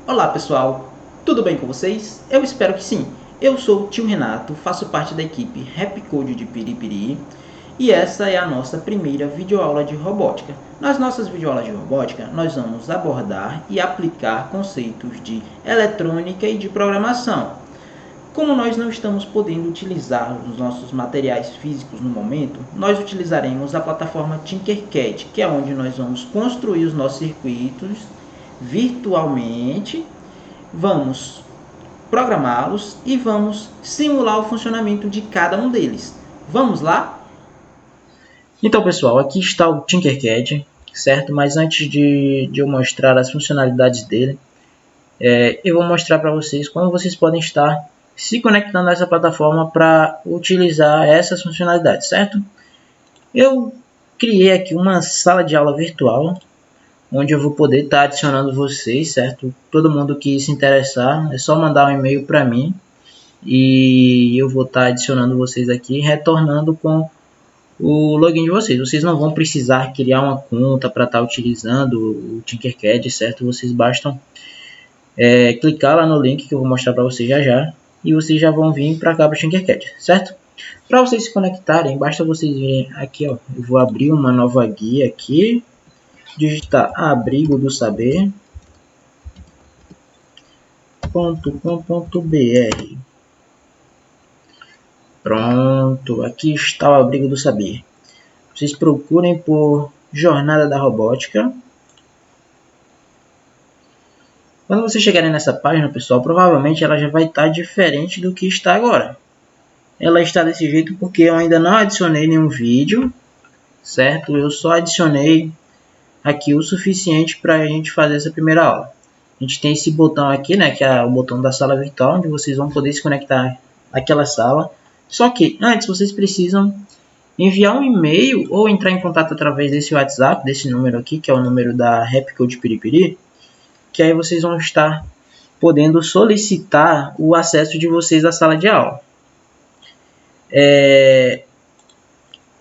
Olá pessoal, tudo bem com vocês? Eu espero que sim. Eu sou o tio Renato, faço parte da equipe Rapcode de Piripiri e essa é a nossa primeira videoaula de robótica. Nas nossas videoaulas de robótica, nós vamos abordar e aplicar conceitos de eletrônica e de programação. Como nós não estamos podendo utilizar os nossos materiais físicos no momento, nós utilizaremos a plataforma Tinkercad, que é onde nós vamos construir os nossos circuitos virtualmente, vamos programá-los e vamos simular o funcionamento de cada um deles. Vamos lá? Então, pessoal, aqui está o Tinkercad, certo? Mas antes de eu mostrar as funcionalidades dele, eu vou mostrar para vocês como vocês podem estar se conectando a essa plataforma para utilizar essas funcionalidades, certo? Eu criei aqui uma sala de aula virtual, onde eu vou poder estar adicionando vocês, certo? Todo mundo que se interessar, é só mandar um e-mail para mim e eu vou estar adicionando vocês aqui, retornando com o login de vocês. Vocês não vão precisar criar uma conta para estar utilizando o Tinkercad, certo? Vocês bastam clicar lá no link que eu vou mostrar para vocês já e vocês já vão vir para cá para o Tinkercad, certo? Para vocês se conectarem, basta vocês virem aqui, ó. Eu vou abrir uma nova guia aqui, digitar abrigo do saber.com.br. Pronto, aqui está o abrigo do saber. Vocês procurem por Jornada da Robótica. Quando vocês chegarem nessa página, pessoal, provavelmente ela já vai estar diferente do que está agora. Ela está desse jeito porque eu ainda não adicionei nenhum vídeo, certo? Eu só adicionei aqui o suficiente para a gente fazer essa primeira aula. A gente tem esse botão aqui, né, que é o botão da sala virtual, onde vocês vão poder se conectar àquela sala. Só que antes vocês precisam enviar um e-mail ou entrar em contato através desse WhatsApp, desse número aqui, que é o número da Rapcode Piripiri, que aí vocês vão estar podendo solicitar o acesso de vocês à sala de aula.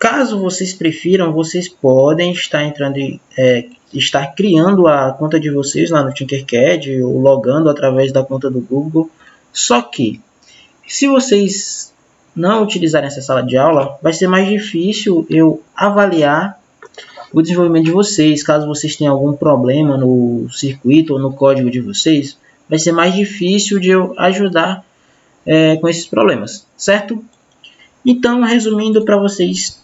Caso vocês prefiram, vocês podem estar estar criando a conta de vocês lá no Tinkercad ou logando através da conta do Google. Só que, se vocês não utilizarem essa sala de aula, vai ser mais difícil eu avaliar o desenvolvimento de vocês. Caso vocês tenham algum problema no circuito ou no código de vocês, vai ser mais difícil de eu ajudar com esses problemas, certo? Então, resumindo, para vocês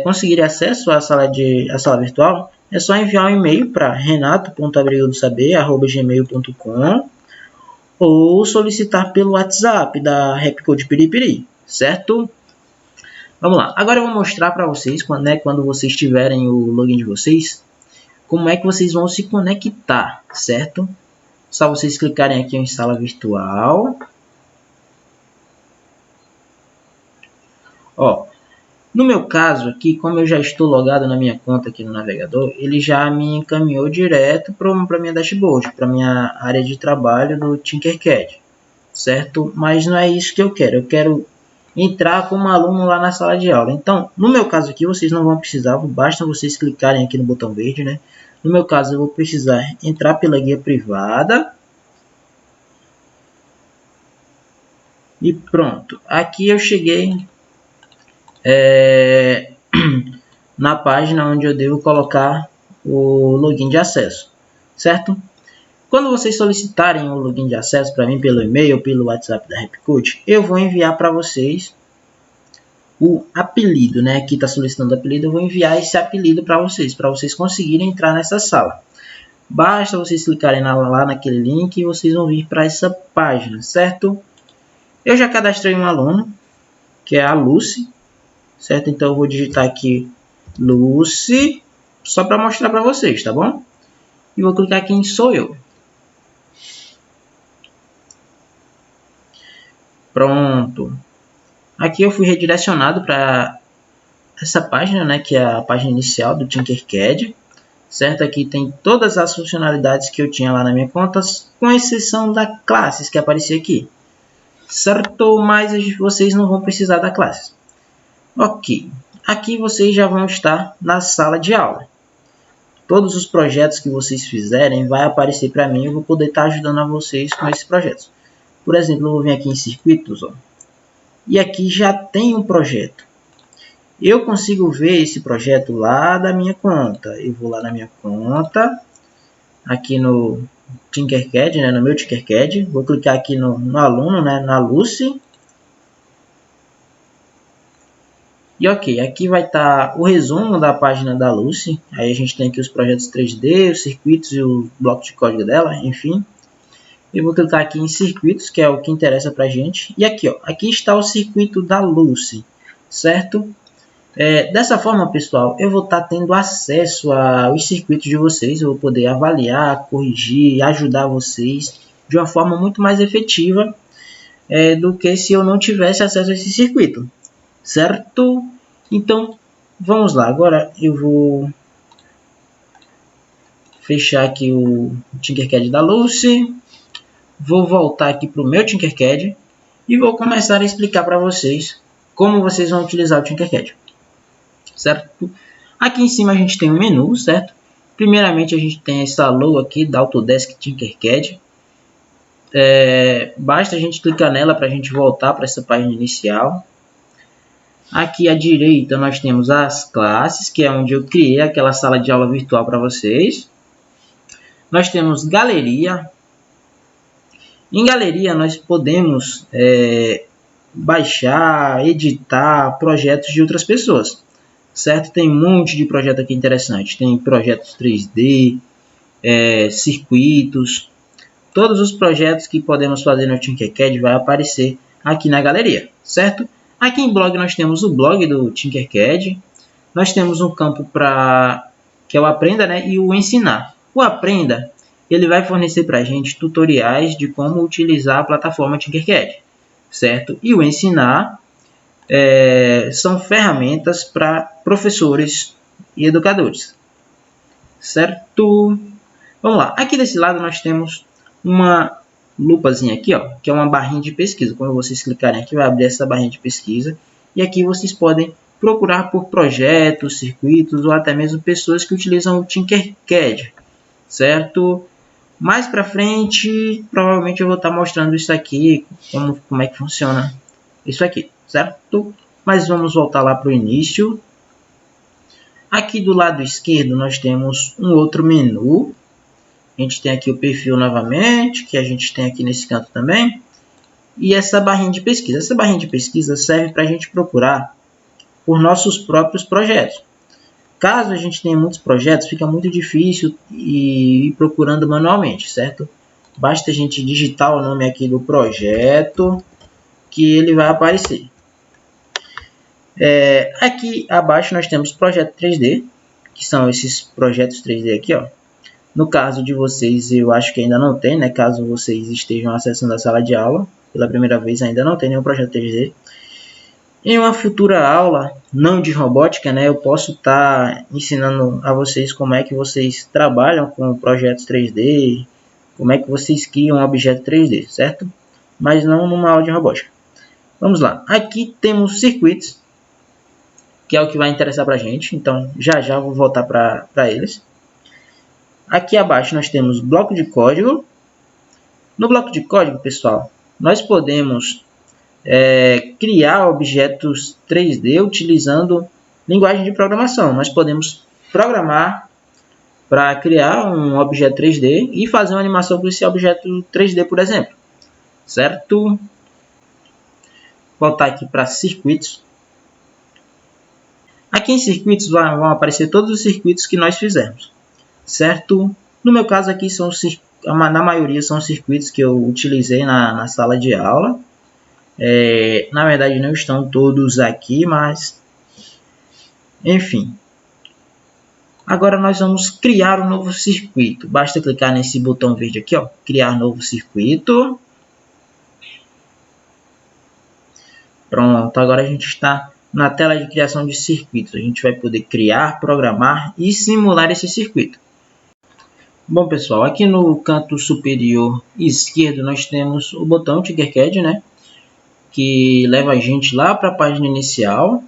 conseguirem acesso à sala virtual, é só enviar um e-mail para renato.abrigodosaber@gmail.com ou solicitar pelo WhatsApp da Rapcode Piripiri, certo? Vamos lá. Agora eu vou mostrar para vocês, quando vocês tiverem o login de vocês, como é que vocês vão se conectar, certo? Só vocês clicarem aqui em sala virtual. Ó, no meu caso aqui, como eu já estou logado na minha conta aqui no navegador, ele já me encaminhou direto para minha dashboard, para minha área de trabalho do Tinkercad, certo? Mas não é isso que eu quero. Eu quero entrar como aluno lá na sala de aula. Então, no meu caso aqui, vocês não vão precisar, basta vocês clicarem aqui no botão verde, né? No meu caso, eu vou precisar entrar pela guia privada. E pronto. Aqui eu cheguei na página onde eu devo colocar o login de acesso, certo? Quando vocês solicitarem o login de acesso para mim pelo e-mail ou pelo WhatsApp da Rapcode, eu vou enviar para vocês o apelido, né? Aqui está solicitando o apelido, eu vou enviar esse apelido para vocês conseguirem entrar nessa sala. Basta vocês clicarem lá naquele link e vocês vão vir para essa página, certo? Eu já cadastrei um aluno, que é a Lucy, certo? Então eu vou digitar aqui Lucy, só para mostrar para vocês, tá bom? E vou clicar aqui em Sou Eu. Pronto. Aqui eu fui redirecionado para essa página, né, que é a página inicial do Tinkercad, certo? Aqui tem todas as funcionalidades que eu tinha lá na minha conta, com exceção da classes que aparecia aqui, certo? Mas vocês não vão precisar da classe. Ok. Aqui vocês já vão estar na sala de aula. todos os projetos que vocês fizerem vai aparecer para mim. Eu vou poder estar ajudando a vocês com esses projetos. Por exemplo, eu vou vir aqui em circuitos, ó, e aqui já tem um projeto. Eu consigo ver esse projeto lá da minha conta. Eu vou lá na minha conta, aqui no Tinkercad, né, no meu Tinkercad. Vou clicar aqui no aluno, né, na Lucy. E ok, aqui vai estar o resumo da página da Lucy. Aí a gente tem aqui os projetos 3D, os circuitos e o bloco de código dela, enfim. Eu vou clicar aqui em circuitos, que é o que interessa para a gente. E aqui, ó, aqui está o circuito da Lucy, certo? Dessa forma, pessoal, eu vou estar tendo acesso aos circuitos de vocês. Eu vou poder avaliar, corrigir, ajudar vocês de uma forma muito mais efetiva do que se eu não tivesse acesso a esse circuito. Certo? Então, vamos lá. Agora eu vou fechar aqui o Tinkercad da Lucy. Vou voltar aqui para o meu Tinkercad e vou começar a explicar para vocês como vocês vão utilizar o Tinkercad. Certo? Aqui em cima a gente tem um menu, certo? Primeiramente a gente tem essa logo aqui da Autodesk Tinkercad. Basta a gente clicar nela para a gente voltar para essa página inicial. Aqui à direita nós temos as classes, que é onde eu criei aquela sala de aula virtual para vocês. Nós temos galeria. Em galeria nós podemos baixar, editar projetos de outras pessoas. Certo? Tem um monte de projeto aqui interessante. Tem projetos 3D, circuitos. Todos os projetos que podemos fazer no Tinkercad vai aparecer aqui na galeria. Certo? Aqui em blog nós temos o blog do Tinkercad. Nós temos um campo que é o Aprenda, né, e o Ensinar. O Aprenda, ele vai fornecer para a gente tutoriais de como utilizar a plataforma Tinkercad. Certo? E o Ensinar são ferramentas para professores e educadores. Certo? Vamos lá. Aqui desse lado nós temos uma lupazinha aqui, ó, que é uma barrinha de pesquisa. Quando vocês clicarem aqui, vai abrir essa barrinha de pesquisa. E aqui vocês podem procurar por projetos, circuitos ou até mesmo pessoas que utilizam o Tinkercad. Certo? Mais para frente, provavelmente eu vou estar mostrando isso aqui, como é que funciona isso aqui. Certo? Mas vamos voltar lá para o início. Aqui do lado esquerdo nós temos um outro menu. A gente tem aqui o perfil novamente, que a gente tem aqui nesse canto também. E essa barrinha de pesquisa. Essa barrinha de pesquisa serve para a gente procurar por nossos próprios projetos. Caso a gente tenha muitos projetos, fica muito difícil ir procurando manualmente, certo? Basta a gente digitar o nome aqui do projeto, que ele vai aparecer. Aqui abaixo nós temos projeto 3D, que são esses projetos 3D aqui, ó. No caso de vocês, eu acho que ainda não tem, né? Caso vocês estejam acessando a sala de aula pela primeira vez, ainda não tem nenhum projeto 3D. Em uma futura aula, não de robótica, né? Eu posso estar ensinando a vocês como é que vocês trabalham com projetos 3D, como é que vocês criam um objeto 3D, certo? Mas não numa aula de robótica. Vamos lá. Aqui temos circuitos, que é o que vai interessar para a gente. Então, já vou voltar para eles. Aqui abaixo nós temos bloco de código. No bloco de código, pessoal, nós podemos criar objetos 3D utilizando linguagem de programação. Nós podemos programar para criar um objeto 3D e fazer uma animação com esse objeto 3D, por exemplo. Certo? Voltar aqui para circuitos. Aqui em circuitos vão aparecer todos os circuitos que nós fizemos. Certo? No meu caso aqui, na maioria são circuitos que eu utilizei na sala de aula. Na verdade não estão todos aqui, mas enfim. Agora nós vamos criar um novo circuito. Basta clicar nesse botão verde aqui, ó, criar novo circuito. Pronto, agora a gente está na tela de criação de circuitos. A gente vai poder criar, programar e simular esse circuito. Bom, pessoal, aqui no canto superior esquerdo nós temos o botão Tinkercad, né? Que leva a gente lá para a página inicial.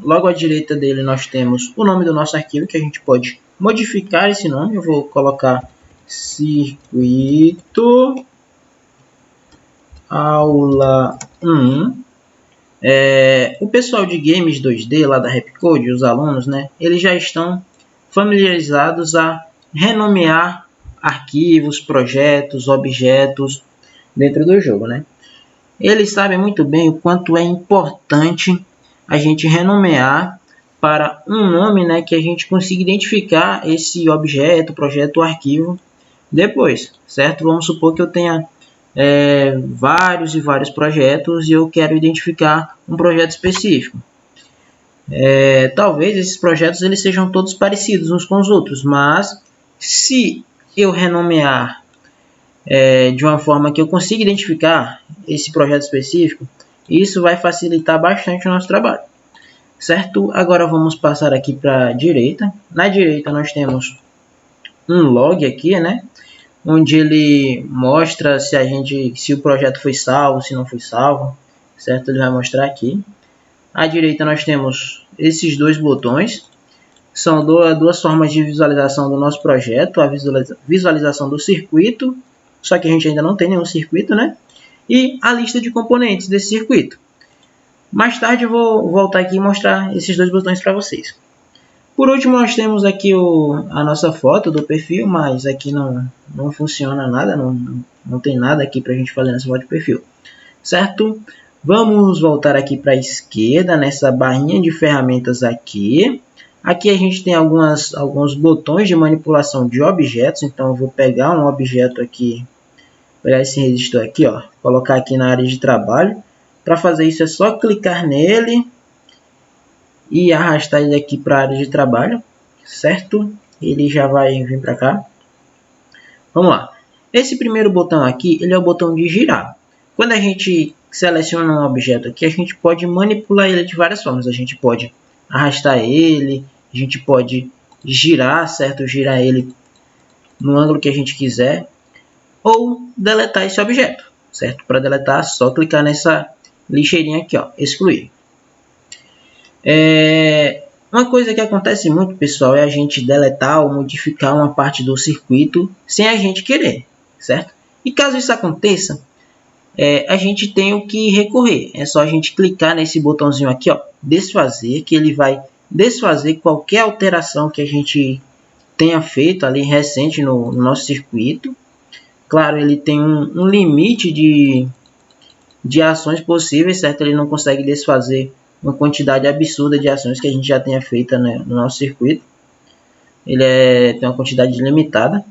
Logo à direita dele nós temos o nome do nosso arquivo, que a gente pode modificar esse nome. Eu vou colocar circuito aula 1. O pessoal de games 2D lá da Rapcode, os alunos, né, eles já estão familiarizados a renomear arquivos, projetos, objetos dentro do jogo, né? Eles sabem muito bem o quanto é importante a gente renomear para um nome, né, que a gente consiga identificar esse objeto, projeto ou arquivo depois, certo? Vamos supor que eu tenha vários e vários projetos e eu quero identificar um projeto específico. Talvez esses projetos eles sejam todos parecidos uns com os outros, mas se eu renomear de uma forma que eu consiga identificar esse projeto específico, isso vai facilitar bastante o nosso trabalho, certo? Agora vamos passar aqui para a direita. Na direita nós temos um log aqui, né? Onde ele mostra se o projeto foi salvo, se não foi salvo, certo? Ele vai mostrar aqui. À direita nós temos esses dois botões. São duas formas de visualização do nosso projeto. A visualização do circuito, só que a gente ainda não tem nenhum circuito, né? E a lista de componentes desse circuito. Mais tarde eu vou voltar aqui e mostrar esses dois botões para vocês. Por último, nós temos aqui a nossa foto do perfil, mas aqui não funciona nada, não tem nada aqui para a gente fazer nessa foto de perfil, certo? Vamos voltar aqui para a esquerda, nessa barrinha de ferramentas aqui. Aqui a gente tem alguns botões de manipulação de objetos, então eu vou pegar um objeto aqui, pegar esse resistor aqui, ó, colocar aqui na área de trabalho. Para fazer isso é só clicar nele e arrastar ele aqui para a área de trabalho, certo? Ele já vai vir para cá. Vamos lá. Esse primeiro botão aqui, ele é o botão de girar. Quando a gente seleciona um objeto aqui, a gente pode manipular ele de várias formas. A gente pode arrastar ele, a gente pode girar, certo? Girar ele no ângulo que a gente quiser. Ou deletar esse objeto, certo? Para deletar, é só clicar nessa lixeirinha aqui, ó, excluir. Uma coisa que acontece muito, pessoal, é a gente deletar ou modificar uma parte do circuito sem a gente querer, certo? E caso isso aconteça, a gente tem o que recorrer. É só a gente clicar nesse botãozinho aqui, ó, desfazer, que ele vai desfazer qualquer alteração que a gente tenha feito ali recente no nosso circuito. Claro, ele tem um limite de ações possíveis, certo? Ele não consegue desfazer uma quantidade absurda de ações que a gente já tenha feito, né, no nosso circuito. Ele tem uma quantidade limitada.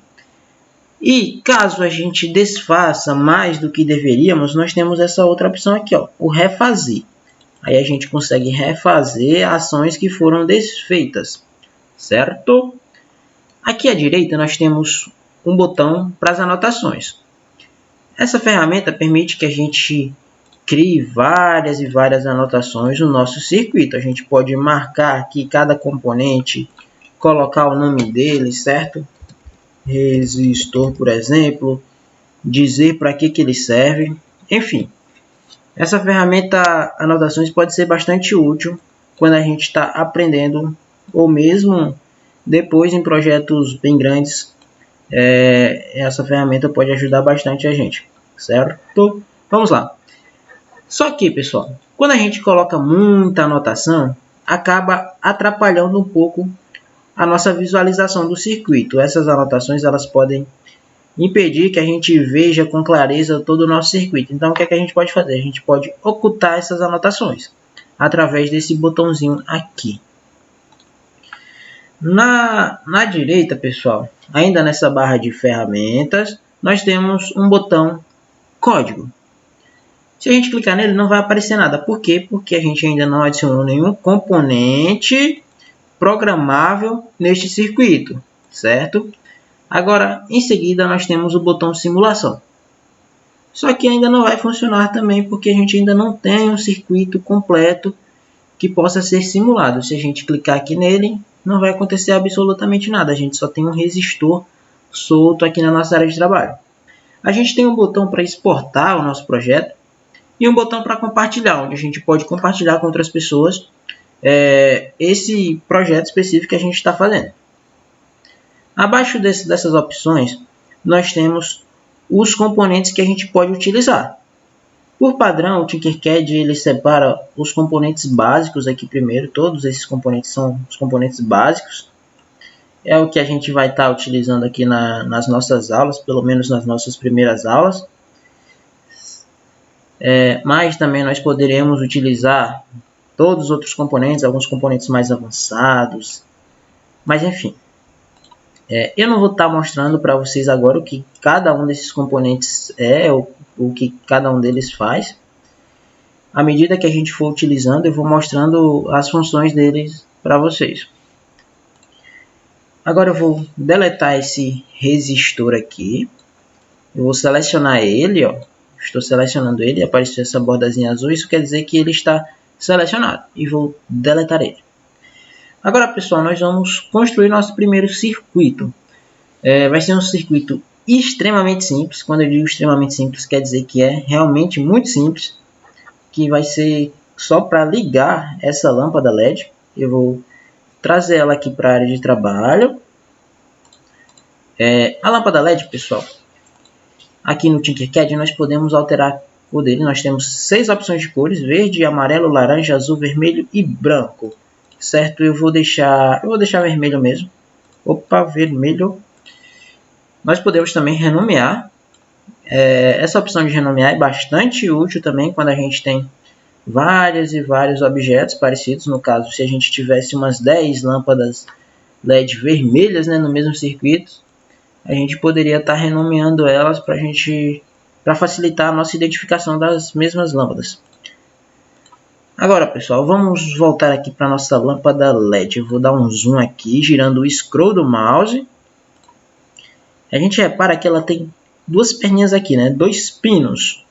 E caso a gente desfaça mais do que deveríamos, nós temos essa outra opção aqui, ó, o refazer. Aí a gente consegue refazer ações que foram desfeitas, certo? Aqui à direita nós temos um botão para as anotações. Essa ferramenta permite que a gente crie várias e várias anotações no nosso circuito. A gente pode marcar aqui cada componente, colocar o nome dele, certo? Resistor, por exemplo, dizer para que ele serve, enfim. Essa ferramenta anotações pode ser bastante útil quando a gente está aprendendo ou mesmo depois em projetos bem grandes. Essa ferramenta pode ajudar bastante a gente, certo? Vamos lá. Só que, pessoal, quando a gente coloca muita anotação, acaba atrapalhando um pouco a nossa visualização do circuito. Essas anotações elas podem impedir que a gente veja com clareza todo o nosso circuito. Então, o que é que a gente pode fazer? A gente pode ocultar essas anotações através desse botãozinho aqui. Na direita, pessoal, ainda nessa barra de ferramentas, nós temos um botão código. Se a gente clicar nele, não vai aparecer nada. Por quê? Porque a gente ainda não adicionou nenhum componente programável neste circuito, certo? Agora, em seguida, nós temos o botão simulação. Só que ainda não vai funcionar também, porque a gente ainda não tem um circuito completo que possa ser simulado. Se a gente clicar aqui nele, não vai acontecer absolutamente nada. A gente só tem um resistor solto aqui na nossa área de trabalho. A gente tem um botão para exportar o nosso projeto e um botão para compartilhar, onde a gente pode compartilhar com outras pessoas esse projeto específico que a gente está fazendo. Abaixo dessas opções, nós temos os componentes que a gente pode utilizar. Por padrão, o Tinkercad ele separa os componentes básicos aqui primeiro. Todos esses componentes são os componentes básicos. É o que a gente vai estar utilizando aqui nas nossas aulas, pelo menos nas nossas primeiras aulas. Mas também nós poderemos utilizar todos os outros componentes, alguns componentes mais avançados. Mas enfim, eu não vou estar mostrando para vocês agora o que cada um desses componentes é, o que cada um deles faz. À medida que a gente for utilizando, eu vou mostrando as funções deles para vocês. Agora eu vou deletar esse resistor aqui. Eu vou selecionar ele, ó. Estou selecionando ele, apareceu essa bordazinha azul, isso quer dizer que ele está selecionado. E vou deletar ele. Agora, pessoal, nós vamos construir nosso primeiro circuito. Vai ser um circuito extremamente simples. Quando eu digo extremamente simples, quer dizer que é realmente muito simples. Que vai ser só para ligar essa lâmpada LED. Eu vou trazer ela aqui para a área de trabalho. A lâmpada LED, pessoal, aqui no Tinkercad nós podemos alterar a cor dele. Nós temos 6 opções de cores: verde, amarelo, laranja, azul, vermelho e branco. Certo? Eu vou deixar vermelho mesmo. Opa, vermelho. Nós podemos também renomear. Essa opção de renomear é bastante útil também quando a gente tem vários e vários objetos parecidos. No caso, se a gente tivesse umas 10 lâmpadas LED vermelhas, né, no mesmo circuito, a gente poderia estar renomeando elas para facilitar a nossa identificação das mesmas lâmpadas. Agora, pessoal, vamos voltar aqui para a nossa lâmpada LED. Eu vou dar um zoom aqui, girando o scroll do mouse. A gente repara que ela tem duas perninhas aqui, né? 2 pinos.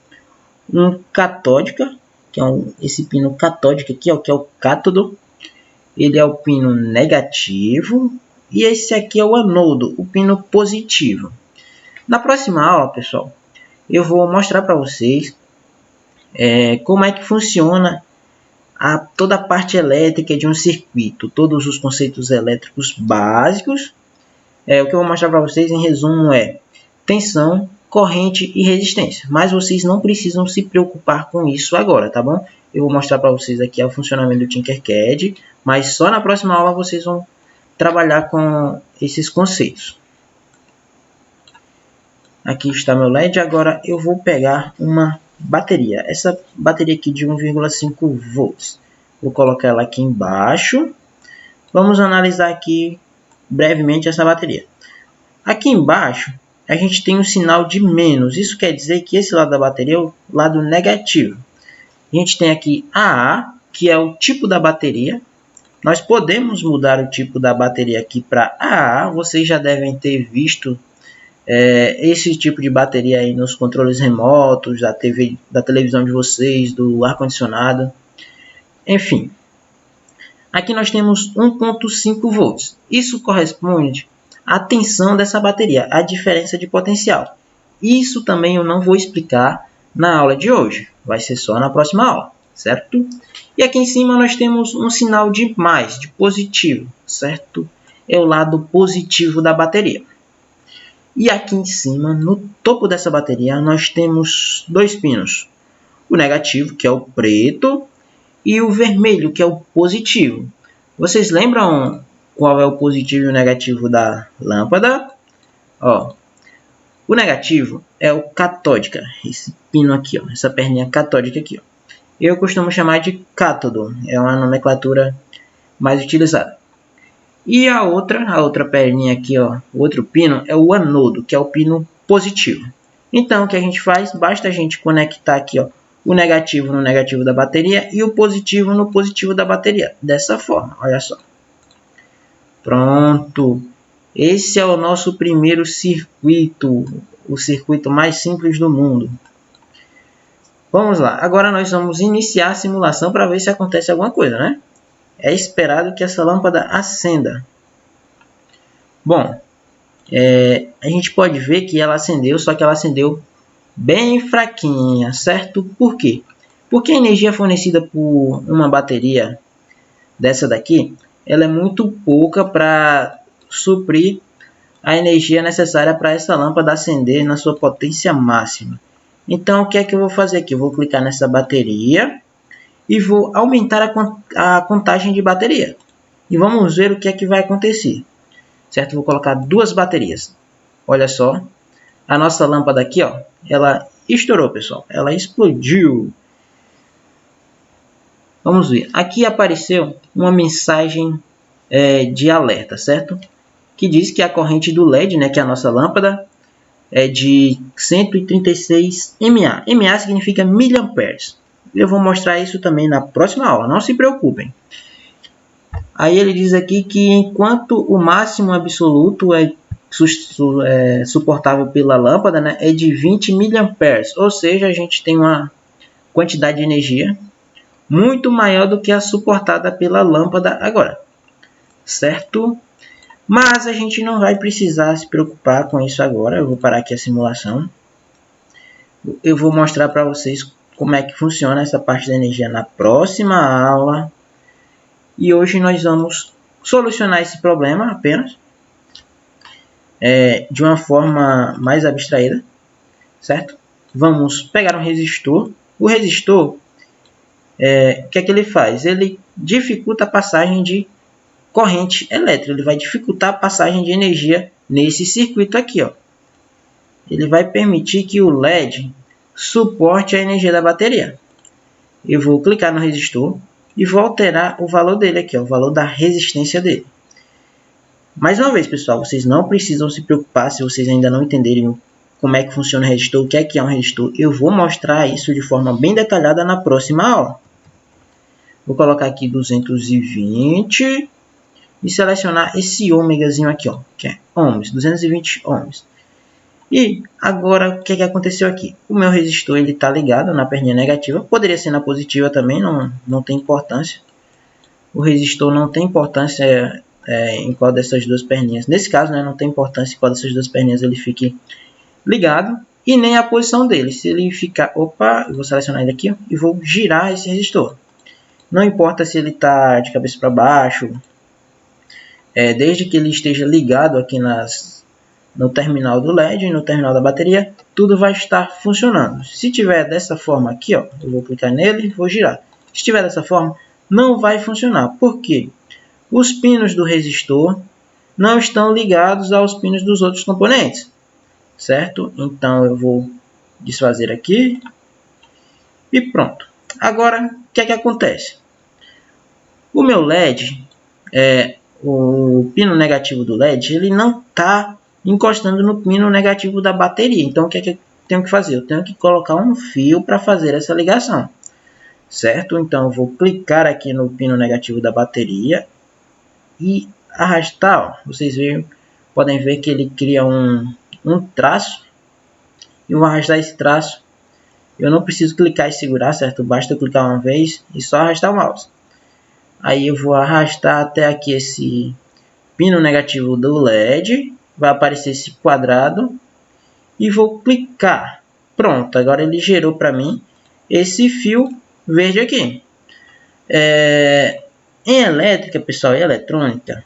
Um catódica, que é esse pino catódico aqui, ó, que é o cátodo. Ele é o pino negativo. E esse aqui é o anodo, o pino positivo. Na próxima aula, pessoal, eu vou mostrar para vocês como é que funciona toda a parte elétrica de um circuito. Todos os conceitos elétricos básicos. O que eu vou mostrar para vocês em resumo é tensão, corrente e resistência. Mas vocês não precisam se preocupar com isso agora, tá bom? Eu vou mostrar para vocês aqui o funcionamento do Tinkercad, mas só na próxima aula vocês vão trabalhar com esses conceitos. Aqui está meu LED. Agora eu vou pegar uma bateria. Essa bateria aqui de 1,5 volts. Vou colocar ela aqui embaixo. Vamos analisar aqui brevemente essa bateria. Aqui embaixo a gente tem um sinal de menos. Isso quer dizer que esse lado da bateria é o lado negativo. A gente tem aqui AA, que é o tipo da bateria. Nós podemos mudar o tipo da bateria aqui para AA. Vocês já devem ter visto esse tipo de bateria aí nos controles remotos, da televisão de vocês, do ar-condicionado. Enfim. Aqui nós temos 1,5 volts. Isso corresponde à tensão dessa bateria, a diferença de potencial. Isso também eu não vou explicar na aula de hoje. Vai ser só na próxima aula, certo? E aqui em cima nós temos um sinal de mais, de positivo, certo? É o lado positivo da bateria. E aqui em cima, no topo dessa bateria, nós temos 2 pinos. O negativo, que é o preto, e o vermelho, que é o positivo. Vocês lembram qual é o positivo e o negativo da lâmpada? Ó, o negativo é o catódica, esse pino aqui, ó, essa perninha catódica aqui. Ó. Eu costumo chamar de cátodo, é uma nomenclatura mais utilizada. E a outra perninha aqui, ó, o outro pino, é o anodo, que é o pino positivo. Então, o que a gente faz? Basta a gente conectar aqui, ó, o negativo no negativo da bateria e o positivo no positivo da bateria. Dessa forma, olha só. Pronto. Esse é o nosso primeiro circuito, o circuito mais simples do mundo. Vamos lá. Agora nós vamos iniciar a simulação para ver se acontece alguma coisa, né? É esperado que essa lâmpada acenda. Bom, a gente pode ver que ela acendeu, só que ela acendeu bem fraquinha, certo? Por quê? Porque a energia fornecida por uma bateria dessa daqui, ela é muito pouca para suprir a energia necessária para essa lâmpada acender na sua potência máxima. Então, o que é que eu vou fazer aqui? Eu vou clicar nessa bateria e vou aumentar a contagem de bateria. E vamos ver o que é que vai acontecer. Certo? Vou colocar 2 baterias. Olha só. A nossa lâmpada aqui, ó, ela estourou, pessoal. Ela explodiu. Vamos ver. Aqui apareceu uma mensagem de alerta, certo? Que diz que a corrente do LED, né, que é a nossa lâmpada, é de 136 mA. mA significa miliamperes. Eu vou mostrar isso também na próxima aula, não se preocupem. Aí ele diz aqui que enquanto o máximo absoluto é suportável pela lâmpada, né, é de 20 miliamperes, ou seja, a gente tem uma quantidade de energia muito maior do que a suportada pela lâmpada agora, certo? Mas a gente não vai precisar se preocupar com isso agora. Eu vou parar aqui a simulação. Eu vou mostrar para vocês como é que funciona essa parte da energia na próxima aula. E hoje nós vamos solucionar esse problema apenas de uma forma mais abstraída, certo? Vamos pegar um resistor. O resistor, o que é que ele faz? Ele dificulta a passagem de corrente elétrica. Ele vai dificultar a passagem de energia nesse circuito aqui, ó. Ele vai permitir que o LED suporte a energia da bateria. Eu vou clicar no resistor e vou alterar o valor dele aqui, ó, o valor da resistência dele. Mais uma vez, pessoal, vocês não precisam se preocupar se vocês ainda não entenderem como é que funciona o resistor, o que é um resistor. Eu vou mostrar isso de forma bem detalhada na próxima aula. Vou colocar aqui 220 e selecionar esse ômegazinho aqui, ó, que é ohms, 220 ohms. E agora, o que aconteceu aqui? O meu resistor está ligado na perninha negativa. Poderia ser na positiva também, não tem importância. O resistor não tem importância em qual dessas duas perninhas. Nesse caso, né, não tem importância em qual dessas duas perninhas ele fique ligado. E nem a posição dele. Se ele ficar... Opa, eu vou selecionar ele aqui, ó, e vou girar esse resistor. Não importa se ele está de cabeça para baixo. Desde que ele esteja ligado aqui no terminal do LED e no terminal da bateria, tudo vai estar funcionando. Se tiver dessa forma aqui, ó, eu vou clicar nele e vou girar. Se estiver dessa forma, não vai funcionar. Por quê? Os pinos do resistor não estão ligados aos pinos dos outros componentes, certo? Então eu vou desfazer aqui e pronto. Agora, o que é que acontece? O meu LED, o pino negativo do LED, ele não está encostando no pino negativo da bateria. Então, o que é que eu tenho que fazer? Eu tenho que colocar um fio para fazer essa ligação, certo? Então, eu vou clicar aqui no pino negativo da bateria e arrastar. Ó. Vocês podem ver que ele cria um traço. E vou arrastar esse traço. Eu não preciso clicar e segurar, certo? Basta eu clicar uma vez e só arrastar o mouse. Aí eu vou arrastar até aqui esse pino negativo do LED. Vai aparecer esse quadrado. E vou clicar. Pronto, agora ele gerou para mim esse fio verde aqui. Em elétrica, pessoal, em eletrônica,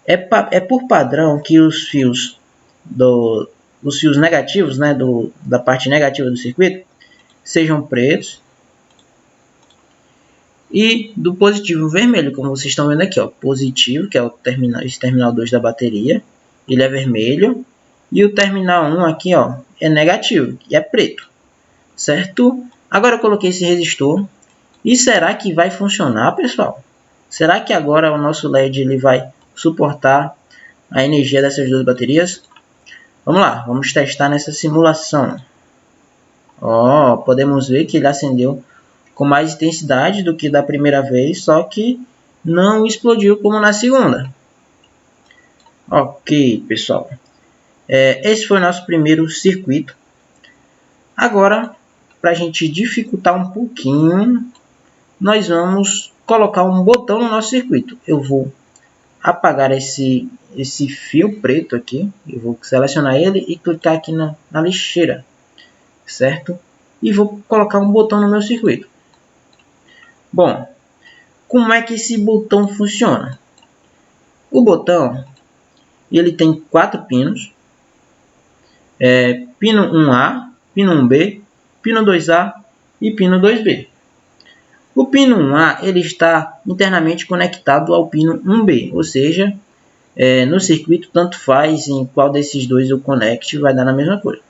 é por padrão que os fios negativos, né, da parte negativa do circuito, sejam pretos. E do positivo vermelho, como vocês estão vendo aqui, ó, positivo, que é esse terminal 2 da bateria, ele é vermelho. E o terminal 1 aqui, ó, é negativo, que é preto, certo? Agora eu coloquei esse resistor. E será que vai funcionar, pessoal? Será que agora o nosso LED ele vai suportar a energia dessas duas baterias? Vamos lá, vamos testar nessa simulação. Ó, podemos ver que ele acendeu com mais intensidade do que da primeira vez, só que não explodiu como na segunda. Ok, pessoal. Esse foi o nosso primeiro circuito. Agora, para a gente dificultar um pouquinho, nós vamos colocar um botão no nosso circuito. Eu vou apagar esse fio preto aqui. Eu vou selecionar ele e clicar aqui na lixeira, certo? E vou colocar um botão no meu circuito. Bom, como é que esse botão funciona? O botão ele tem 4 pinos. Pino 1A, pino 1B, pino 2A e pino 2B. O pino 1A ele está internamente conectado ao pino 1B, ou seja, no circuito tanto faz em qual desses dois eu conecte, vai dar na mesma coisa.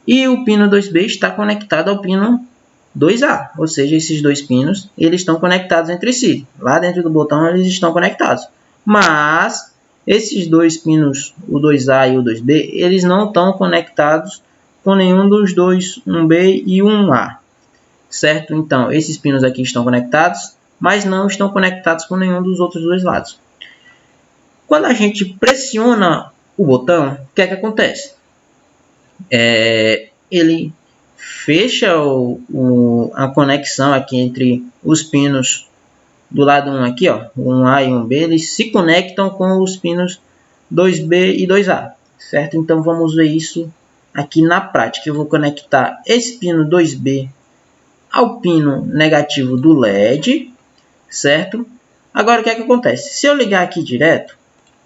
E o pino 2B está conectado ao pino 2A, ou seja, esses dois pinos eles estão conectados entre si. Lá dentro do botão eles estão conectados. Mas esses dois pinos, o 2A e o 2B, eles não estão conectados com nenhum dos dois, 1B e 1A. Certo? Então, esses pinos aqui estão conectados, mas não estão conectados com nenhum dos outros dois lados. Quando a gente pressiona o botão, o que é que acontece? Ele fecha a conexão aqui entre os pinos do lado 1 aqui, ó, 1A e 1B, eles se conectam com os pinos 2B e 2A, certo? Então vamos ver isso aqui na prática. Eu vou conectar esse pino 2B ao pino negativo do LED, certo? Agora o que é que acontece? Se eu ligar aqui direto,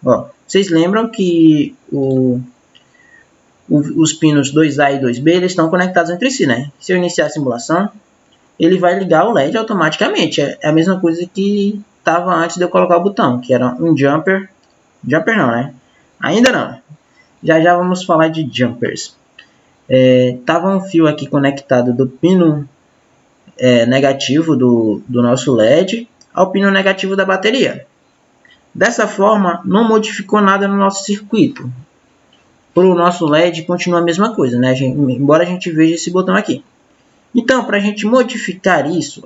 ó, vocês lembram que os pinos 2A e 2B eles estão conectados entre si, né? Se eu iniciar a simulação, ele vai ligar o LED automaticamente. É a mesma coisa que estava antes de eu colocar o botão, que era um jumper. Jumper não, né? Ainda não. Já vamos falar de jumpers. Tava um fio aqui conectado do pino negativo do nosso LED ao pino negativo da bateria. Dessa forma, não modificou nada no nosso circuito. Para o nosso LED continua a mesma coisa, né? Embora a gente veja esse botão aqui. Então, para a gente modificar isso,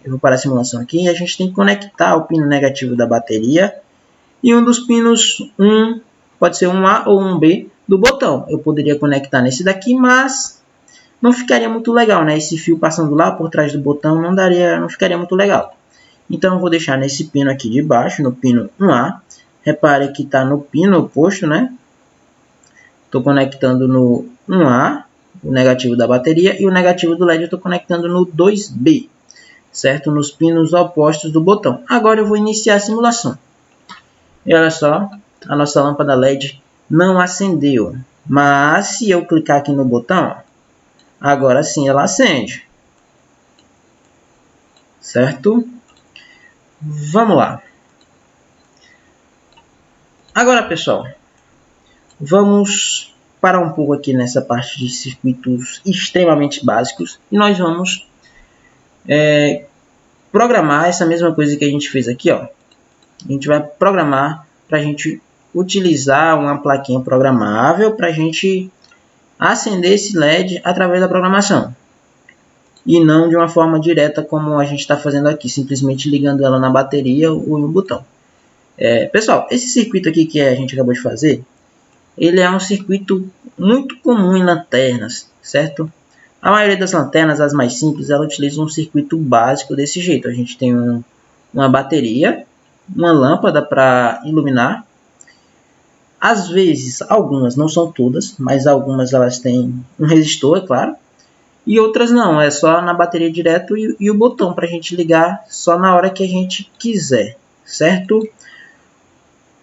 eu vou parar a simulação aqui, a gente tem que conectar o pino negativo da bateria e um dos pinos, pode ser 1A ou 1B do botão. Eu poderia conectar nesse daqui, mas não ficaria muito legal, né? Esse fio passando lá por trás do botão não ficaria muito legal. Então, eu vou deixar nesse pino aqui de baixo, no pino 1A. Repare que está no pino oposto, né? Estou conectando no 1A, o negativo da bateria, e o negativo do LED eu estou conectando no 2B, certo? Nos pinos opostos do botão. Agora eu vou iniciar a simulação. E olha só, a nossa lâmpada LED não acendeu. Mas se eu clicar aqui no botão, agora sim ela acende. Certo? Vamos lá. Agora, pessoal, vamos parar um pouco aqui nessa parte de circuitos extremamente básicos e nós vamos programar essa mesma coisa que a gente fez aqui, ó. A gente vai programar para a gente utilizar uma plaquinha programável para a gente acender esse LED através da programação e não de uma forma direta como a gente está fazendo aqui, simplesmente ligando ela na bateria ou em um botão. Pessoal, esse circuito aqui que a gente acabou de fazer, ele é um circuito muito comum em lanternas, certo? A maioria das lanternas, as mais simples, ela utiliza um circuito básico desse jeito. A gente tem uma bateria, uma lâmpada para iluminar. Às vezes, algumas, não são todas, mas algumas elas têm um resistor, é claro. E outras não, é só na bateria direto e o botão para a gente ligar só na hora que a gente quiser, certo?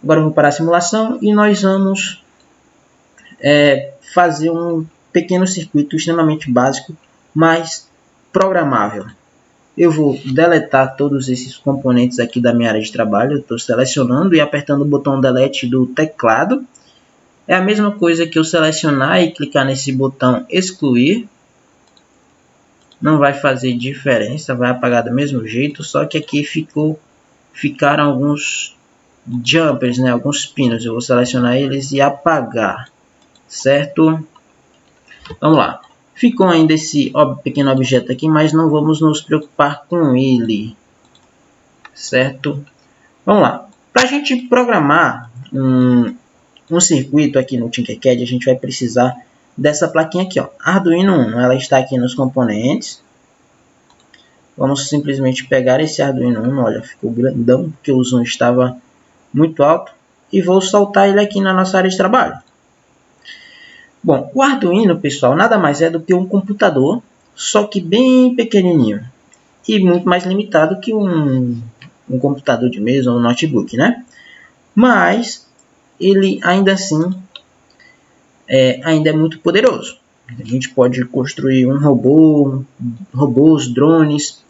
Agora eu vou parar a simulação e nós vamos fazer um pequeno circuito extremamente básico, mas programável. Eu vou deletar todos esses componentes aqui da minha área de trabalho. Estou selecionando e apertando o botão delete do teclado. É a mesma coisa que eu selecionar e clicar nesse botão excluir. Não vai fazer diferença, vai apagar do mesmo jeito, só que aqui ficaram alguns jumpers, né, alguns pinos. Eu vou selecionar eles e apagar, certo? Vamos lá. Ficou ainda esse pequeno objeto aqui, mas não vamos nos preocupar com ele, certo? Vamos lá. Para a gente programar um circuito aqui no Tinkercad, a gente vai precisar dessa plaquinha aqui, ó, Arduino Uno. Ela está aqui nos componentes. Vamos simplesmente pegar esse Arduino Uno, olha, ficou grandão, porque o zoom estava muito alto, e vou soltar ele aqui na nossa área de trabalho. Bom, o Arduino, pessoal, nada mais é do que um computador, só que bem pequenininho e muito mais limitado que um computador de mesa ou um notebook, né? Mas ele ainda assim ainda é muito poderoso. A gente pode construir um robôs, drones,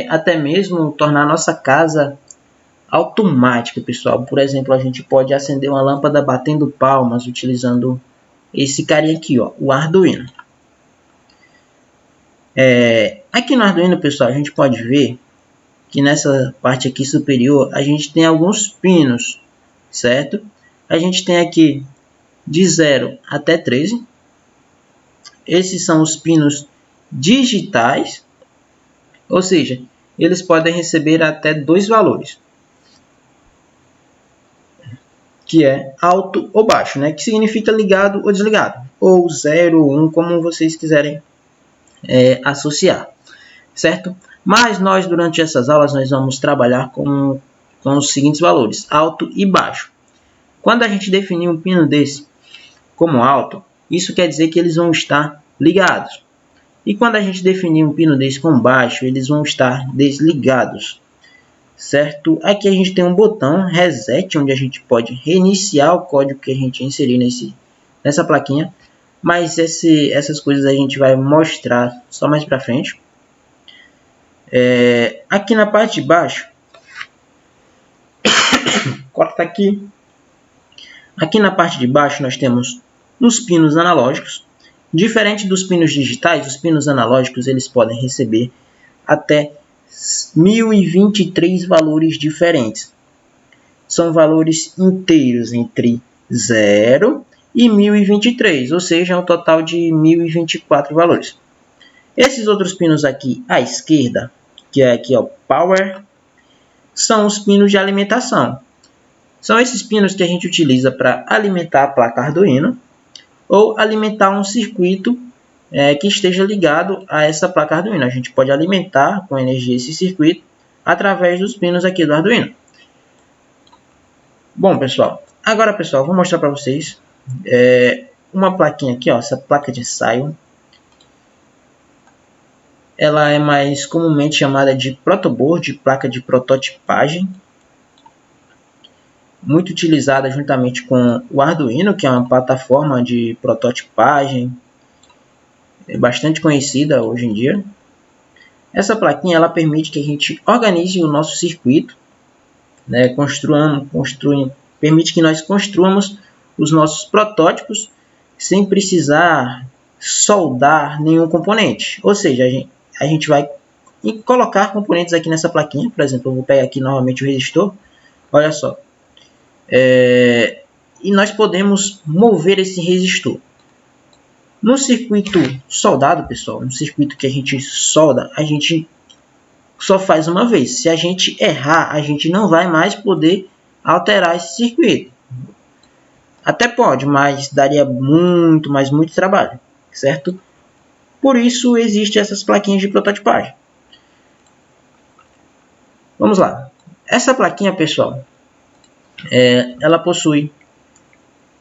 até mesmo tornar nossa casa automática, pessoal. Por exemplo, a gente pode acender uma lâmpada batendo palmas utilizando esse carinha aqui, ó, o Arduino. Aqui no Arduino, pessoal, a gente pode ver que nessa parte aqui superior a gente tem alguns pinos, certo? A gente tem aqui de 0 até 13. Esses são os pinos digitais, ou seja, eles podem receber até 2 valores, que é alto ou baixo, né? Que significa ligado ou desligado, ou 0 ou 1, como vocês quiserem associar, certo? Mas nós, durante essas aulas, nós vamos trabalhar com os seguintes valores, alto e baixo. Quando a gente definir um pino desse como alto, isso quer dizer que eles vão estar ligados. E quando a gente definir um pino desse como baixo, eles vão estar desligados, certo? Aqui a gente tem um botão reset, onde a gente pode reiniciar o código que a gente inserir nessa plaquinha. Mas essas coisas a gente vai mostrar só mais para frente. Aqui na parte de baixo, corta aqui. Aqui na parte de baixo nós temos os pinos analógicos. Diferente dos pinos digitais, os pinos analógicos eles podem receber até 1023 valores diferentes. São valores inteiros entre 0 e 1023, ou seja, um total de 1024 valores. Esses outros pinos aqui à esquerda, que é aqui o Power, são os pinos de alimentação. São esses pinos que a gente utiliza para alimentar a placa Arduino ou alimentar um circuito que esteja ligado a essa placa Arduino. A gente pode alimentar com energia esse circuito através dos pinos aqui do Arduino. Bom, pessoal, agora, pessoal, vou mostrar para vocês uma plaquinha aqui, ó, essa placa de Sion. Ela é mais comumente chamada de protoboard, placa de prototipagem, muito utilizada juntamente com o Arduino, que é uma plataforma de prototipagem bastante conhecida hoje em dia. Essa plaquinha ela permite que a gente organize o nosso circuito, né, permite que nós construamos os nossos protótipos sem precisar soldar nenhum componente. Ou seja, a gente vai colocar componentes aqui nessa plaquinha. Por exemplo, eu vou pegar aqui novamente o resistor. Olha só. E nós podemos mover esse resistor. No circuito soldado, pessoal, no circuito que a gente solda, a gente só faz uma vez. Se a gente errar, a gente não vai mais poder alterar esse circuito. Até pode, mas daria muito trabalho, certo? Por isso existem essas plaquinhas de prototipagem. Vamos lá. Essa plaquinha, pessoal, ela possui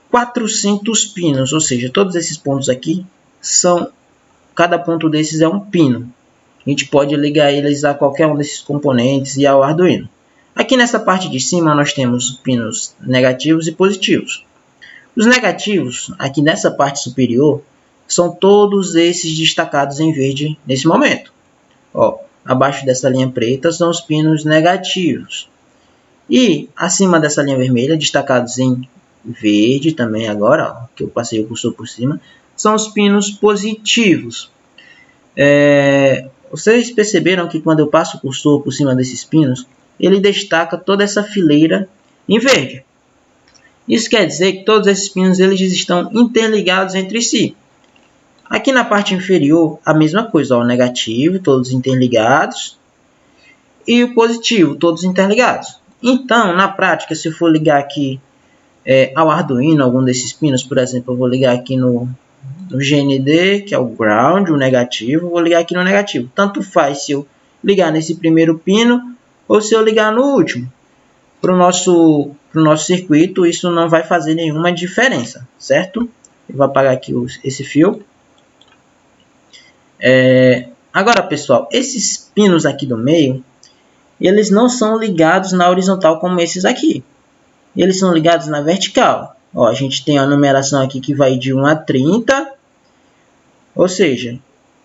400 pinos, ou seja, todos esses pontos aqui cada ponto desses é um pino. A gente pode ligar eles a qualquer um desses componentes e ao Arduino. Aqui nessa parte de cima nós temos pinos negativos e positivos. Os negativos, aqui nessa parte superior, são todos esses destacados em verde nesse momento. Ó, abaixo dessa linha preta são os pinos negativos. E acima dessa linha vermelha, destacados em verde também agora, ó, que eu passei o cursor por cima, são os pinos positivos. Vocês perceberam que quando eu passo o cursor por cima desses pinos, ele destaca toda essa fileira em verde. Isso quer dizer que todos esses pinos eles estão interligados entre si. Aqui na parte inferior, a mesma coisa, ó, o negativo, todos interligados, e o positivo, todos interligados. Então, na prática, se eu for ligar aqui ao Arduino, algum desses pinos, por exemplo, eu vou ligar aqui no GND, que é o ground, o negativo, vou ligar aqui no negativo. Tanto faz se eu ligar nesse primeiro pino ou se eu ligar no último. Para o nosso circuito, isso não vai fazer nenhuma diferença, certo? Eu vou apagar aqui esse fio. Agora, pessoal, esses pinos aqui do meio, eles não são ligados na horizontal como esses aqui. eles são ligados na vertical. Ó, a gente tem a numeração aqui que vai de 1 a 30. Ou seja,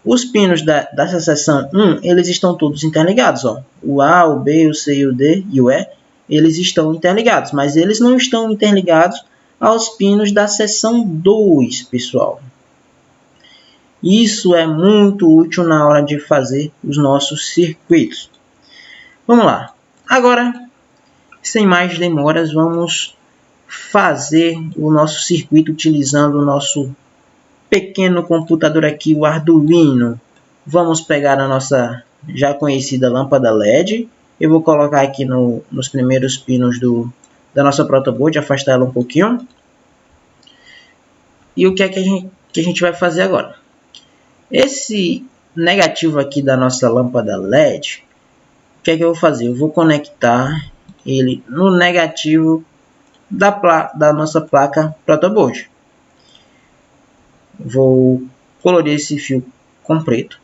os pinos dessa seção 1, eles estão todos interligados. Ó. O A, o B, o C, o D e o E, eles estão interligados. Mas eles não estão interligados aos pinos da seção 2, pessoal. Isso é muito útil na hora de fazer os nossos circuitos. Vamos lá. Agora, sem mais demoras, vamos fazer o nosso circuito utilizando o nosso pequeno computador aqui, o Arduino. Vamos pegar a nossa já conhecida lâmpada LED. Eu vou colocar aqui nos primeiros pinos da nossa protoboard, afastar ela um pouquinho. E o que é que a gente vai fazer agora? Esse negativo aqui da nossa lâmpada LED, o que é que eu vou fazer? Eu vou conectar ele no negativo da nossa placa protoboard. Vou colorir esse fio com preto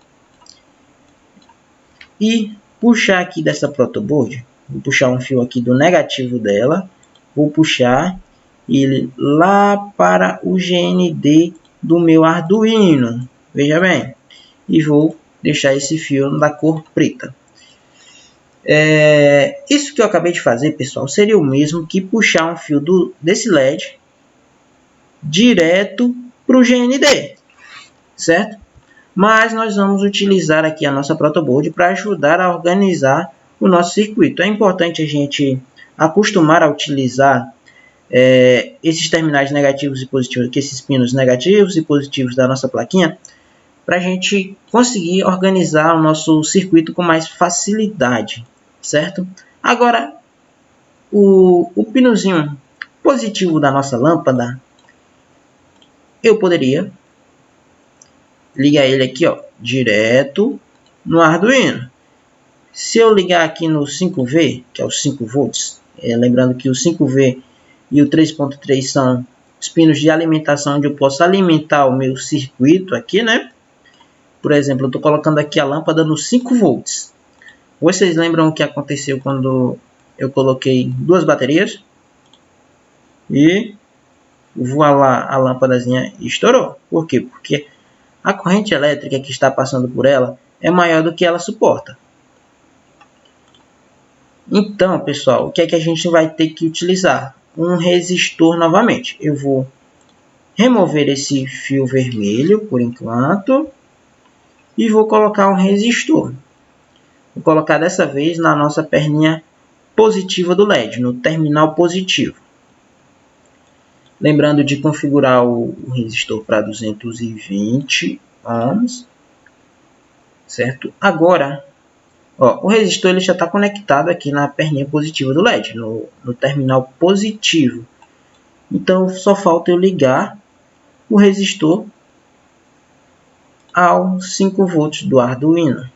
e puxar aqui dessa protoboard. Vou puxar um fio aqui do negativo dela, vou puxar ele lá para o GND do meu Arduino. Veja bem, e vou deixar esse fio da cor preta. Isso que eu acabei de fazer, pessoal, seria o mesmo que puxar um fio desse LED direto para o GND, certo? Mas nós vamos utilizar aqui a nossa protoboard para ajudar a organizar o nosso circuito. É importante a gente acostumar a utilizar esses terminais negativos e positivos, aqui, esses pinos negativos e positivos da nossa plaquinha, para a gente conseguir organizar o nosso circuito com mais facilidade, certo? Agora, o pinozinho positivo da nossa lâmpada, eu poderia ligar ele aqui, ó, direto no Arduino. Se eu ligar aqui no 5V, que é os 5 volts, lembrando que o 5V e o 3.3 são os pinos de alimentação onde eu posso alimentar o meu circuito aqui, né? Por exemplo, eu estou colocando aqui a lâmpada no 5 volts. Vocês lembram o que aconteceu quando eu coloquei duas baterias? E voilá, a lâmpadazinha estourou. Por quê? Porque a corrente elétrica que está passando por ela é maior do que ela suporta. Então, pessoal, o que é que a gente vai ter que utilizar? Um resistor novamente. Eu vou remover esse fio vermelho por enquanto e vou colocar um resistor. Vou colocar dessa vez na nossa perninha positiva do LED, no terminal positivo. Lembrando de configurar o resistor para 220 ohms, certo? Agora, ó, o resistor ele já está conectado aqui na perninha positiva do LED, no terminal positivo. Então, só falta eu ligar o resistor aos 5 volts do Arduino.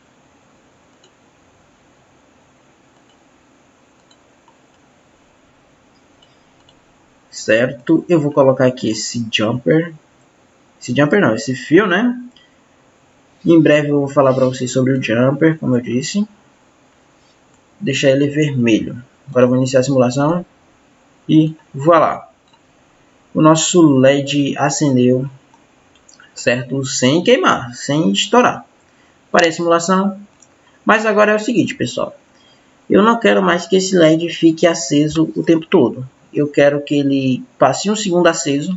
Certo? Eu vou colocar aqui esse jumper. Esse jumper não, esse fio, né? Em breve eu vou falar para vocês sobre o jumper, como eu disse. Deixar ele vermelho. Agora eu vou iniciar a simulação. E voilá. O nosso LED acendeu, certo? Sem queimar, sem estourar. Parei a simulação. Mas agora é o seguinte, pessoal. Eu não quero mais que esse LED fique aceso o tempo todo. Eu quero que ele passe 1 segundo aceso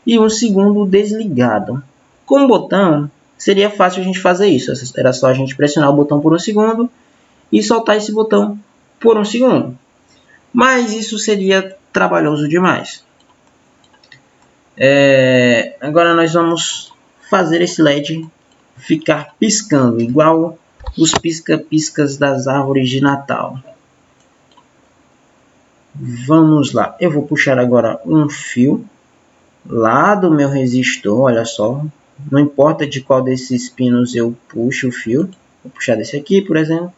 e 1 segundo desligado. Com o botão, seria fácil a gente fazer isso. Era só a gente pressionar o botão por 1 segundo e soltar esse botão por 1 segundo. Mas isso seria trabalhoso demais. Agora nós vamos fazer esse LED ficar piscando, igual os pisca-piscas das árvores de Natal. Vamos lá, eu vou puxar agora um fio lá do meu resistor, olha só. Não importa de qual desses pinos eu puxo o fio. Vou puxar desse aqui, por exemplo.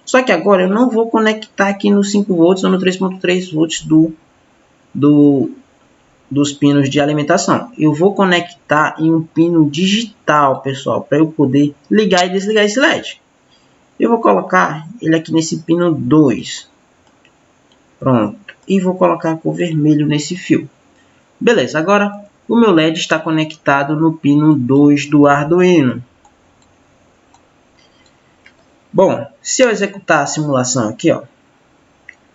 Só que agora eu não vou conectar aqui no 5 volts ou no 3.3 volts dos pinos de alimentação. Eu vou conectar em um pino digital, pessoal, para eu poder ligar e desligar esse LED. Eu vou colocar ele aqui nesse pino 2. Pronto. e vou colocar a cor vermelho nesse fio. Beleza, agora o meu LED está conectado no pino 2 do Arduino. Bom, se eu executar a simulação aqui, ó,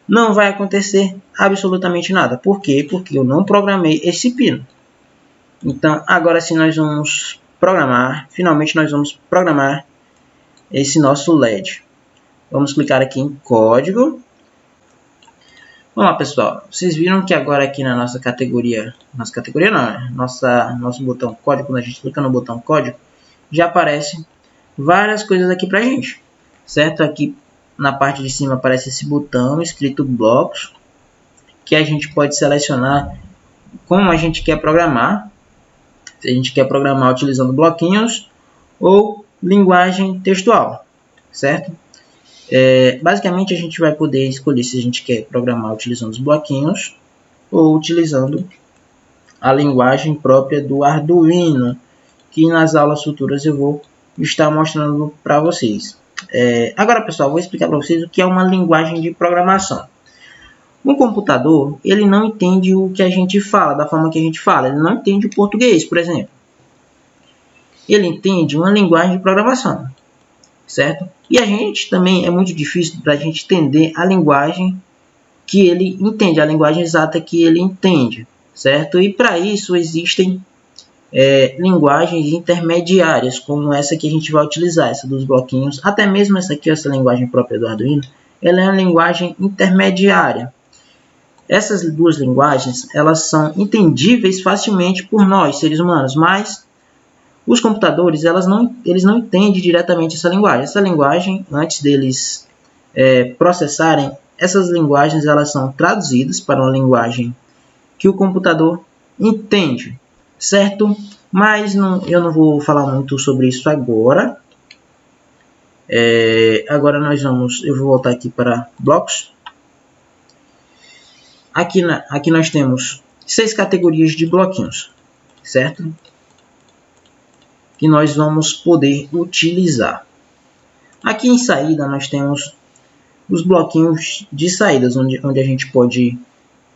não vai acontecer absolutamente nada. Por quê? Porque eu não programei esse pino. Então, agora sim nós vamos programar, finalmente nós vamos programar esse nosso LED. Vamos clicar aqui em código. Vamos lá, pessoal. Vocês viram que agora aqui na nossa categoria não, né? Nosso botão código, quando a gente clica no botão código, já aparece várias coisas aqui pra gente, certo? Aqui na parte de cima aparece esse botão escrito blocos, que a gente pode selecionar como a gente quer programar. Se a gente quer programar utilizando bloquinhos ou linguagem textual, certo? Basicamente a gente vai poder escolher se a gente quer programar utilizando os bloquinhos ou utilizando a linguagem própria do Arduino, que nas aulas futuras eu vou estar mostrando para vocês. Agora, pessoal, vou explicar para vocês o que é uma linguagem de programação. Um computador, ele não entende o que a gente fala, da forma que a gente fala. Ele não entende o português, por exemplo. Ele entende uma linguagem de programação, certo? E a gente também é muito difícil para a gente entender a linguagem que ele entende, a linguagem exata que ele entende, certo? E para isso existem linguagens intermediárias, como essa que a gente vai utilizar, essa dos bloquinhos, até mesmo essa aqui, essa linguagem própria do Arduino, ela é uma linguagem intermediária. Essas duas linguagens, elas são entendíveis facilmente por nós, seres humanos, mas os computadores, eles não entendem diretamente essa linguagem. Essa linguagem, antes deles processarem, essas linguagens elas são traduzidas para uma linguagem que o computador entende, certo? Mas eu não vou falar muito sobre isso agora. Agora eu vou voltar aqui para blocos. Aqui nós temos 6 categorias de bloquinhos, certo? Que nós vamos poder utilizar. Aqui em saída nós temos os bloquinhos de saídas, onde a gente pode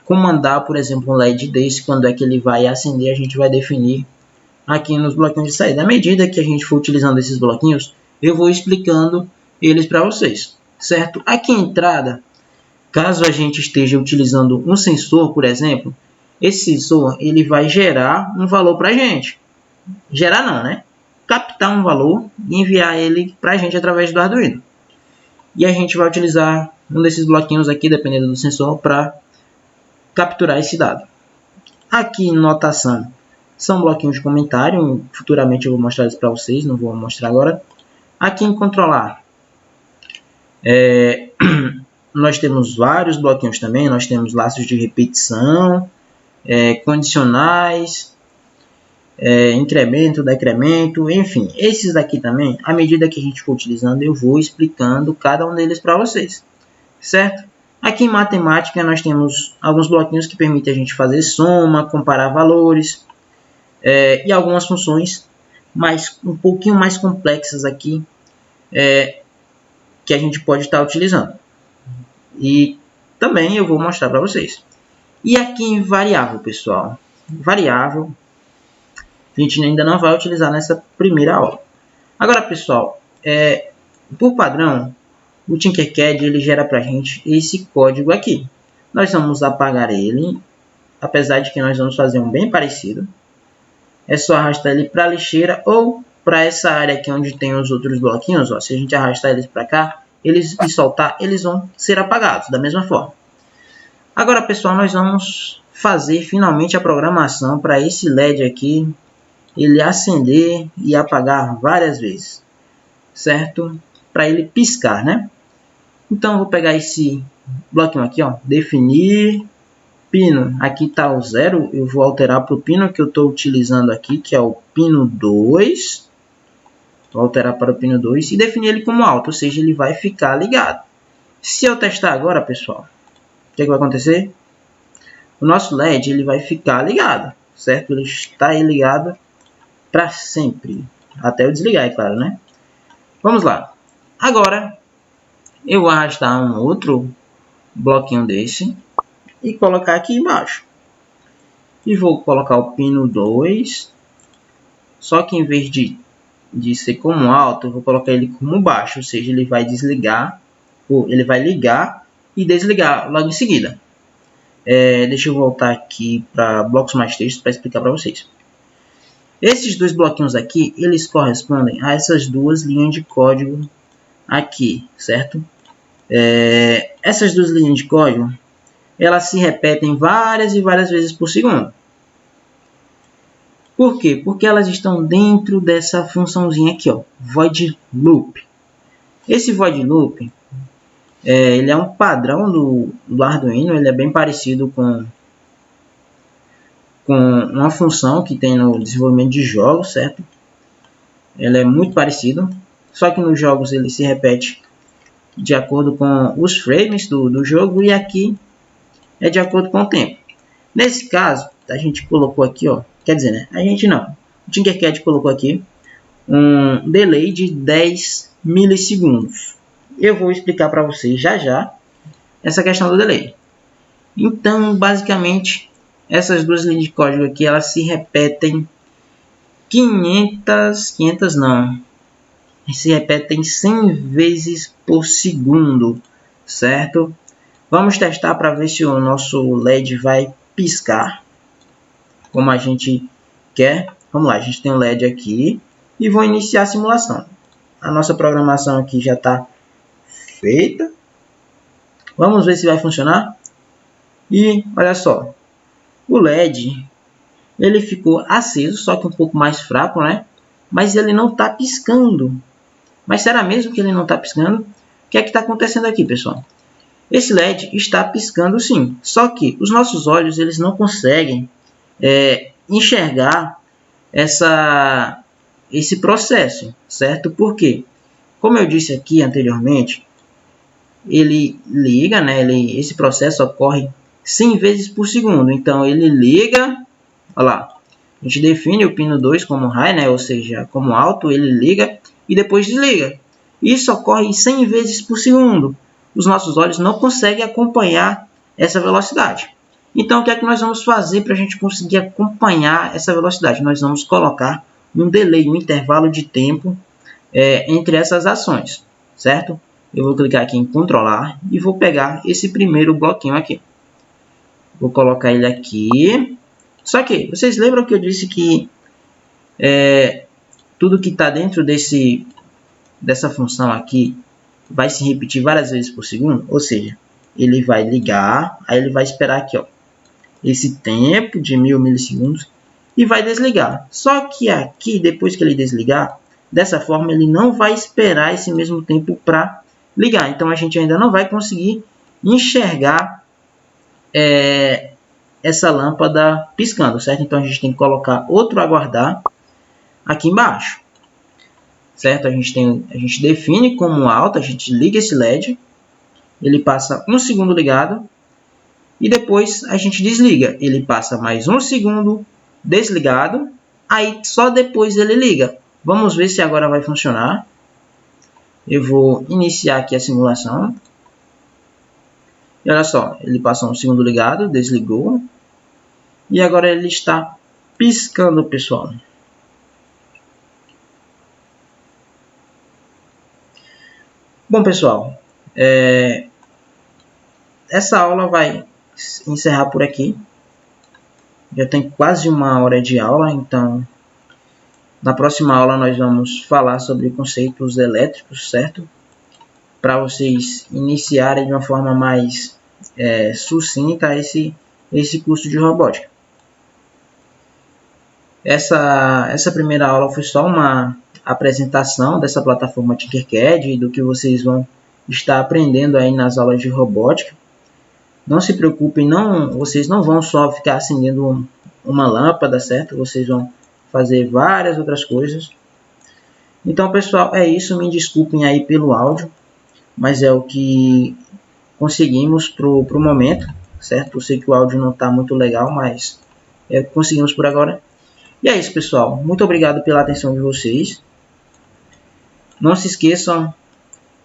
comandar, por exemplo, um LED desse, quando é que ele vai acender, a gente vai definir aqui nos bloquinhos de saída. À medida que a gente for utilizando esses bloquinhos, eu vou explicando eles para vocês, certo? Aqui em entrada, caso a gente esteja utilizando um sensor, por exemplo, esse sensor ele vai gerar um valor para a gente. Gerar não, né? Captar um valor e enviar ele para a gente através do Arduino. E a gente vai utilizar um desses bloquinhos aqui, dependendo do sensor, para capturar esse dado. Aqui em notação, são bloquinhos de comentário. Futuramente eu vou mostrar isso para vocês, não vou mostrar agora. Aqui em controlar, nós temos vários bloquinhos também. Nós temos laços de repetição, condicionais, incremento, decremento, enfim. Esses daqui também, à medida que a gente for utilizando, eu vou explicando cada um deles para vocês, certo? Aqui em matemática nós temos alguns bloquinhos que permitem a gente fazer soma, comparar valores, e algumas funções um pouquinho mais complexas aqui, que a gente pode estar utilizando. E também eu vou mostrar para vocês. E aqui em variável, pessoal. Variável, a gente ainda não vai utilizar nessa primeira aula. Agora, pessoal, por padrão, o Tinkercad ele gera para a gente esse código aqui. Nós vamos apagar ele, apesar de que nós vamos fazer um bem parecido. É só arrastar ele para a lixeira ou para essa área aqui onde tem os outros bloquinhos. Ó, se a gente arrastar eles para cá e soltar, eles vão ser apagados da mesma forma. Agora, pessoal, nós vamos fazer finalmente a programação para esse LED aqui, ele acender e apagar várias vezes, certo? Para ele piscar, né? Então, eu vou pegar esse bloquinho aqui, ó, definir pino. Aqui está o 0, eu vou alterar para o pino que eu estou utilizando aqui, que é o pino 2. Vou alterar para o pino 2 e definir ele como alto, ou seja, ele vai ficar ligado. Se eu testar agora, pessoal, o que vai acontecer? O nosso LED ele vai ficar ligado, certo? Ele está aí ligado para sempre, até eu desligar, é claro, né? Vamos lá. Agora, eu vou arrastar um outro bloquinho desse e colocar aqui embaixo. E vou colocar o pino 2, só que em vez de ser como alto, eu vou colocar ele como baixo, ou seja, ele vai desligar, ou ele vai ligar e desligar logo em seguida. Deixa eu voltar aqui para blocos mais textos para explicar para vocês. Esses dois bloquinhos aqui, eles correspondem a essas duas linhas de código aqui, certo? Essas duas linhas de código, elas se repetem várias e várias vezes por segundo. Por quê? Porque elas estão dentro dessa funçãozinha aqui, ó, void loop. Esse void loop, ele é um padrão do Arduino, ele é bem parecido com uma função que tem no desenvolvimento de jogos, certo? Ele é muito parecido, só que nos jogos ele se repete de acordo com os frames do jogo e aqui é de acordo com o tempo. Nesse caso, a gente colocou aqui, ó, quer dizer, né? A gente não. O Tinkercad colocou aqui um delay de 10 milissegundos. Eu vou explicar para vocês já já essa questão do delay. Então, basicamente, essas duas linhas de código aqui, elas se repetem 100 vezes por segundo, certo? Vamos testar para ver se o nosso LED vai piscar como a gente quer. Vamos lá, a gente tem um LED aqui e vou iniciar a simulação. A nossa programação aqui já está feita. Vamos ver se vai funcionar. E olha só, o LED ele ficou aceso, só que um pouco mais fraco, né? Mas ele não está piscando. Mas será mesmo que ele não está piscando? O que é que está acontecendo aqui, pessoal? Esse LED está piscando sim, só que os nossos olhos eles não conseguem enxergar esse processo, certo? Porque, como eu disse aqui anteriormente, ele liga, né? Esse processo ocorre 100 vezes por segundo. Então, ele liga, olha lá, a gente define o pino 2 como high, né? Ou seja, como alto, ele liga e depois desliga. Isso ocorre 100 vezes por segundo. Os nossos olhos não conseguem acompanhar essa velocidade. Então, o que é que nós vamos fazer para a gente conseguir acompanhar essa velocidade? Nós vamos colocar um delay, um intervalo de tempo entre essas ações, certo? Eu vou clicar aqui em controlar e vou pegar esse primeiro bloquinho aqui. Vou colocar ele aqui. Só que, vocês lembram que eu disse que tudo que está dentro dessa função aqui vai se repetir várias vezes por segundo? Ou seja, ele vai ligar, aí ele vai esperar aqui, ó, esse tempo de 1000 milissegundos e vai desligar. Só que aqui, depois que ele desligar, dessa forma ele não vai esperar esse mesmo tempo para ligar. Então a gente ainda não vai conseguir enxergar essa lâmpada piscando, certo? Então a gente tem que colocar outro aguardar aqui embaixo, certo? A gente define como alto, a gente liga esse LED, ele passa 1 segundo ligado e depois a gente desliga. Ele passa mais 1 segundo desligado, aí só depois ele liga. Vamos ver se agora vai funcionar. Eu vou iniciar aqui a simulação. E olha só, ele passou 1 segundo ligado, desligou. E agora ele está piscando, pessoal. Bom, pessoal, essa aula vai encerrar por aqui. Já tem quase 1 hora de aula, então na próxima aula nós vamos falar sobre conceitos elétricos, certo? Para vocês iniciarem de uma forma mais sucinta esse curso de robótica. Essa primeira aula foi só uma apresentação dessa plataforma Tinkercad, do que vocês vão estar aprendendo aí nas aulas de robótica. Não se preocupem, vocês não vão só ficar acendendo uma lâmpada, certo? Vocês vão fazer várias outras coisas. Então, pessoal, é isso. Me desculpem aí pelo áudio, mas é o que conseguimos pro momento, certo? Eu sei que o áudio não está muito legal, mas é o que conseguimos por agora. E é isso, pessoal. Muito obrigado pela atenção de vocês. Não se esqueçam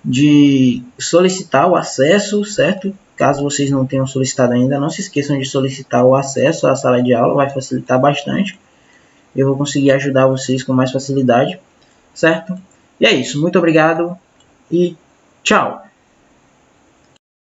de solicitar o acesso, certo? Caso vocês não tenham solicitado ainda, não se esqueçam de solicitar o acesso à sala de aula, vai facilitar bastante. Eu vou conseguir ajudar vocês com mais facilidade, certo? E é isso, muito obrigado e tchau!